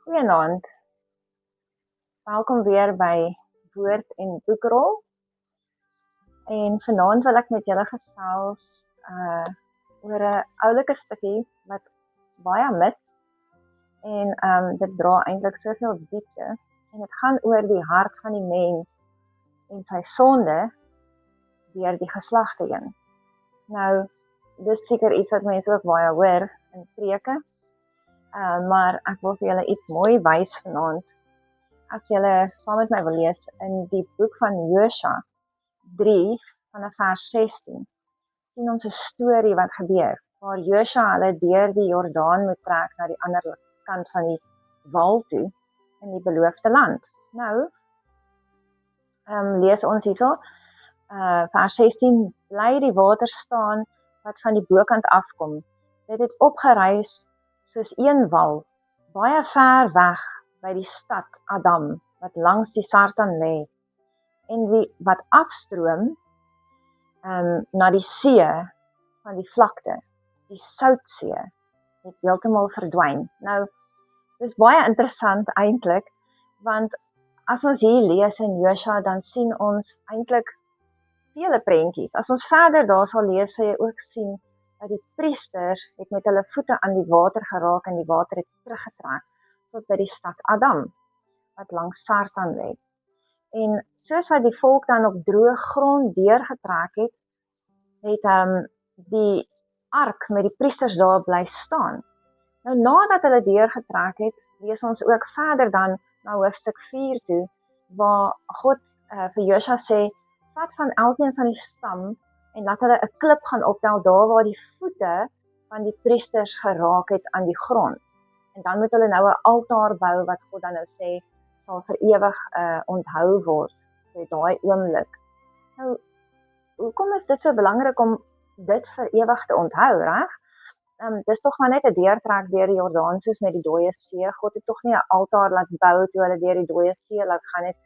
Goeienaand, welkom weer by Woord en Boekrol. En vanaand wil ek met julle gesels oor 'n oulike stukkie wat baie mis en dit dra eintlik soveel diepte en dit gaan oor die hart van die mens en sy sonde deur die geslagte heen. Nou, dis seker iets wat mense ook baie hoor in preke, maar ek wil vir julle iets mooi wys vanaand. As julle saam met my wil lees in die boek van Josua 3 vanaf vers 16, sien ons 'n storie wat gebeur, waar Josua hulle deur die Jordaan moet trek na die ander kant van die wal toe, in die beloofde land. Nou, lees ons hierso, vers 16, bly die water staan wat van die bokant afkom. Dit het opgereis soos een wal, baie ver weg by die stad Adam, wat langs die Sartan lê, en wat afstroom na die see van die vlakte, die Soutsee, het heeltemal verdwyn. Nou, dis baie interessant eintlik, want as ons hier lees in Josua, dan sien ons eintlik vele prentjies. As ons verder daar sal lees, sal jy ook sien dat die priesters het met hulle voete aan die water geraak en die water het teruggetrek tot by die stad Adam, wat langs Sartan lê. En soos wat die volk dan op droë grond deurgetrek het, het die ark met die priesters daar bly staan. Nou nadat hulle deurgetrek het, lees ons ook verder dan na hoofstuk 4 toe, waar God vir Josua sê, vat van elkeen van die stam en laat hulle 'n klip gaan optel daar waar die voete van die priesters geraak het aan die grond. En dan moet hulle nou 'n altaar bou wat God dan nou sê sal vir ewig onthou word vir daai oomblik. Nou, hoekom is dit so belangrik om dit vir ewig te onthou, reg? Dis tog maar net 'n deurtrek deur die Jordaan soos met die Dooie See. God het tog nie 'n altaar laat bou toe hulle deur die Dooie See laat gaan het,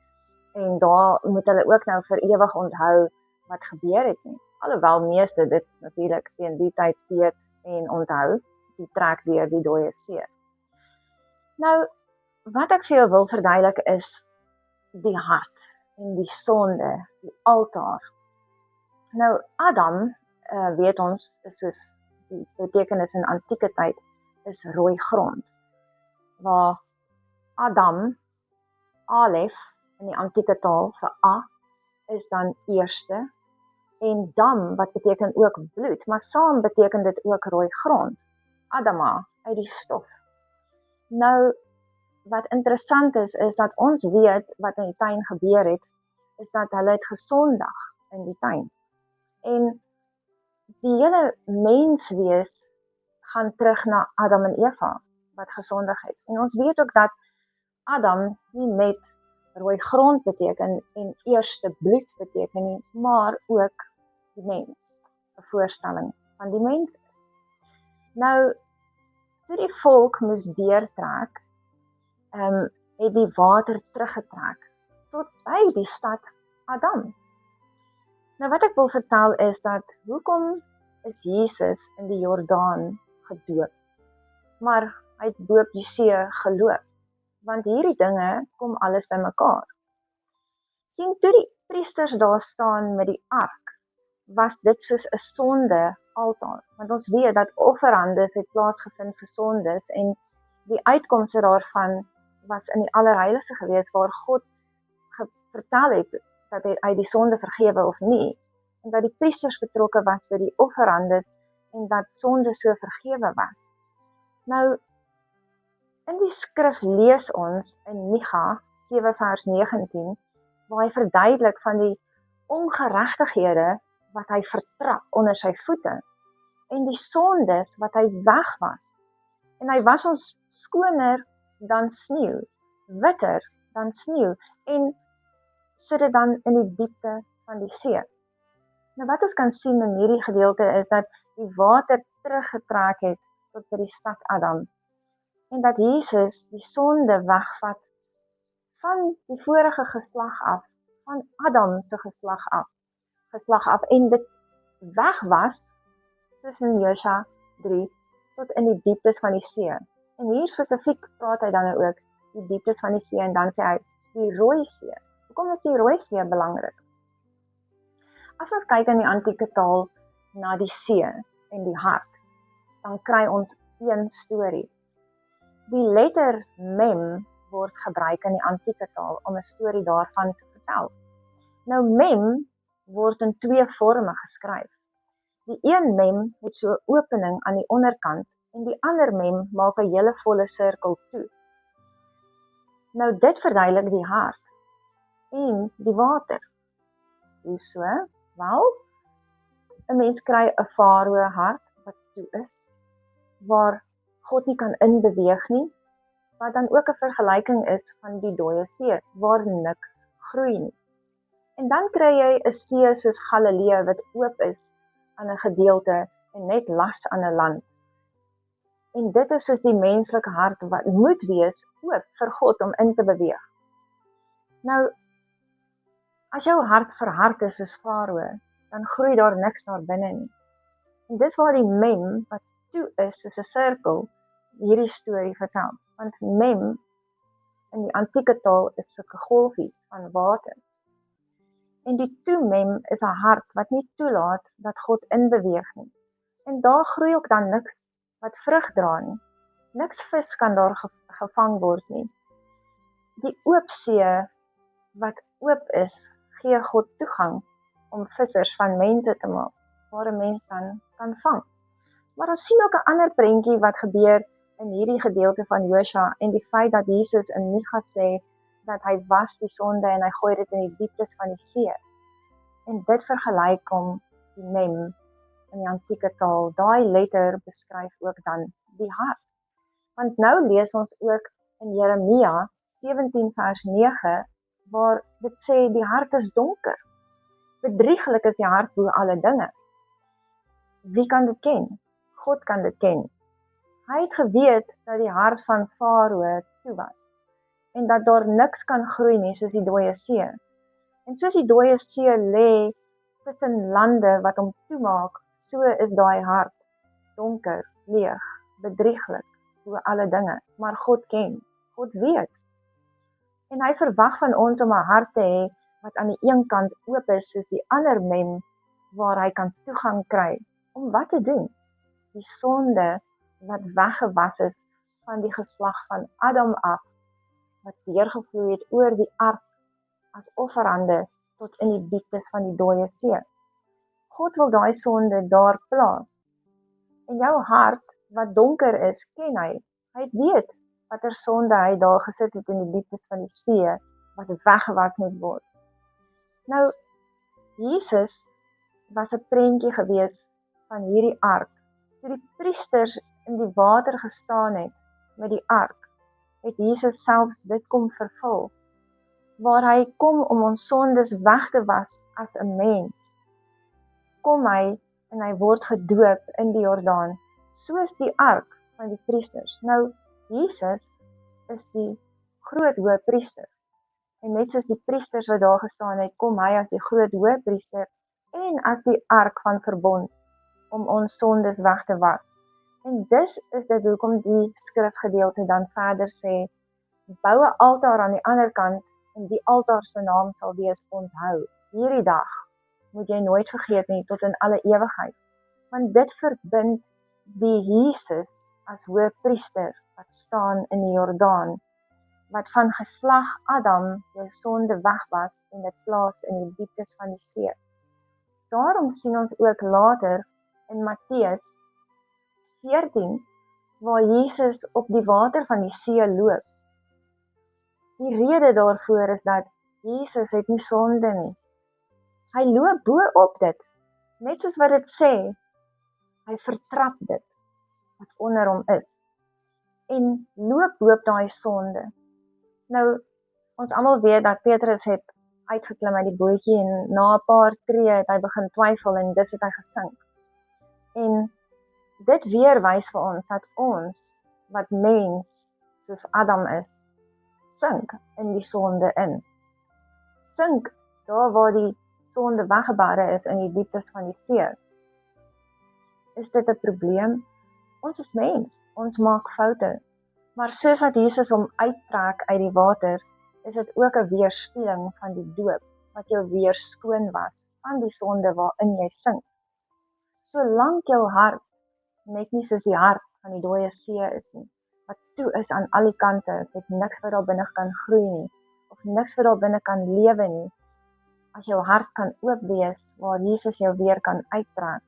en daar moet hulle ook nou vir ewig onthou wat gebeur het nie. Alhoewel meeste dit natuurlik teen die tyd weet en onthou, die trek deur die Dooie See. Nou, wat ek vir jou wil verduidelik is die hart en die sonde, die altaar. Nou, Adam, weet ons, is soos die betekenis in antieke tyd, is rooi grond. Waar Adam, Alef, in die antieke taal vir A, is dan eerste, en Dam, wat beteken ook bloed, maar saam beteken dit ook rooi grond. Adama, uit die stof. Nou, wat interessant is dat ons weet wat in die tuin gebeur het, is dat hulle het gesondig in die tuin. En die hele menswees gaan terug na Adam en Eva, wat gesondig het. En ons weet ook dat Adam nie net rooi grond beteken en eerste bloed beteken nie, maar ook die mens, 'n voorstelling van die mens. Nou, toe die volk moes deurtrek, het die water teruggetrek tot by die stad Adam. Nou wat ek wil vertel is dat, hoekom is Jesus in die Jordaan gedoop, maar hy het bo op die see geloop? Want hierdie dinge kom alles by mekaar. Sien, toe die priesters daar staan met die ark, was dit soos 'n sonde altaar, want ons weet dat offerandes het plaasgevind vir sondes, en die uitkomste daarvan was in die allerheiligste gewees, waar God vertel het dat hy die sonde vergewe of nie, en dat die priesters betrokke was by die offerandes, en dat sonde so vergewe was. Nou, in die skrif lees ons in Micha 7 vers 19, waar hy verduidelik van die ongeregtighede wat hy vertrap onder sy voete, en die sondes wat hy wegwas. En hy was ons skoner dan sneeu, witter dan sneeu, en sit dit dan in die diepte van die see. Nou wat ons kan sien in hierdie gedeelte is dat die water teruggetrek het tot by die stad Adam, en dat Jesus die sonde wegvat van die vorige geslag af, van Adam se geslag af, en dit weg was, soos in Josua 3, tot in die dieptes van die see. En hier spesifiek praat hy dan ook die dieptes van die see en dan sê hy die Rooi See. Hoekom is die Rooi See belangrik? As ons kyk in die antieke taal na die see en die hart, dan kry ons een storie. Die letter mem word gebruik in die antieke taal om 'n storie daarvan te vertel. Nou mem word in 2 forme geskryf. Die een mem het so 'n opening aan die onderkant en die ander mem maak 'n hele volle sirkel toe. Nou dit verduidelik die hart en die water. Hoe so? Wel, 'n mens kry 'n farao hart wat toe is, waar God nie kan inbeweeg nie, wat dan ook 'n vergelyking is van die dooie see, waar niks groei nie. En dan kry jy 'n see soos Galilea wat oop is aan 'n gedeelte en net las aan 'n land. En dit is soos die menslike hart wat moet wees oop vir God om in te beweeg. Nou, as jou hart verhard is soos farao, dan groei daar niks daar binne nie. En dis waar die mem wat toe is soos 'n sirkel hierdie storie vertel. Want mem in die antieke taal is sulke golfies van water. En die toe-mem is 'n hart wat nie toelaat dat God inbeweeg nie. En daar groei ook dan niks wat vrug dra nie. Niks vis kan daar gevang word nie. Die oop see wat oop is, gee God toegang om vissers van mense te maak, waar 'n mens dan kan vang. Maar ons sien ook 'n ander prentjie wat gebeur in hierdie gedeelte van Josua en die feit dat Jesus in Micha sê dat hy was die sonde en hy gooi dit in die dieptes van die see. En dit vergelyk hom die mem in die antieke taal. Daai letter beskryf ook dan die hart. Want nou lees ons ook in Jeremia 17 vers 9 waar dit sê die hart is donker. Bedrieglik is die hart bo alle dinge. Wie kan dit ken? God kan dit ken. Hy het geweet dat die hart van farao toe was en dat daar niks kan groei nie soos die dooie see. En soos die dooie see lê tussen lande wat hom toemaak, so is daai hart donker, leeg, bedrieglik bo alle dinge. Maar God ken, God weet. En hy verwag van ons om 'n hart te hê wat aan die een kant oop is soos die ander mem waar hy kan toegang kry. Om wat te doen? Die sonde wat weggewas is van die geslag van Adam af, wat deurgevloei het oor die ark as offerande tot in die dieptes van die dooie see. God wil daai sonde daar plaas. En jou hart, wat donker is, ken hy. Hy weet watter sonde hy daar gesit het in die dieptes van die see, wat weggewas moet word. Nou, Jesus was 'n prentjie gewees van hierdie ark. Toe die priesters in die water gestaan het met die ark, het Jesus selfs dit kom vervul, waar hy kom om ons sondes weg te was as 'n mens. Kom hy en hy word gedoop in die Jordaan, soos die ark van die priesters. Nou, Jesus is die groot hoëpriester. En net soos die priesters wat daar gestaan het, kom hy as die groot hoëpriester en as die ark van verbond om ons sondes weg te was. En dis is dit hoekom die skrifgedeelte dan verder sê, bou 'n altaar aan die ander kant en die altaar se naam sal wees onthou. Hierdie dag moet jy nooit vergeet nie tot in alle ewigheid. Want dit verbind die Jesus as hoëpriester wat staan in die Jordaan, wat van geslag Adam jou sonde wegwas en dit plaas in die dieptes van die see. Daarom sien ons ook later in Matteus 14, waar Jesus op die water van die see loop. Die rede daarvoor is dat Jesus het nie sonde nie. Hy loop bo op dit, net soos wat dit sê, hy vertrap dit, wat onder hom is, en loop bo op daai sonde. Nou, ons almal weet dat Petrus het uitgeklim uit die bootjie en na 'n paar tree het hy begin twyfel en dis het hy gesink. En dit weer wys vir ons dat ons, wat mens, soos Adam is, sink in die sonde in. Sink daar waar die sonde weggebare is in die dieptes van die see. Is dit 'n probleem? Ons is mens, ons maak foute. Maar soos wat Jesus hom uittrek uit die water, is dit ook 'n weerspieëling van die doop, wat jou weer skoon was van die sonde waarin jy sink. Solank jou hart net nie soos die hart van die dooie see is nie, wat toe is aan al die kante, het niks wat daar binne kan groei nie, of niks wat daar binne kan lewe nie, as jou hart kan oop wees, waar Jesus jou weer kan uittrek,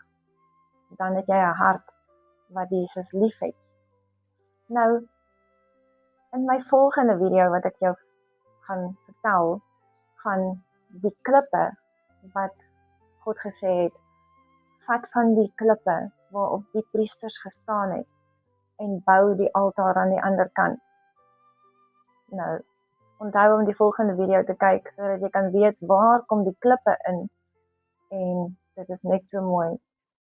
dan het jy 'n hart wat Jesus lief het. Nou, in my volgende video wat ek jou gaan vertel, van die klippe, wat God gesê het, vat van die klippe, waarop die priesters gestaan het, en bou die altaar aan die ander kant. Nou, onthou om die volgende video te kyk, sodat jy kan weet waar kom die klippe in, en dit is net so mooi.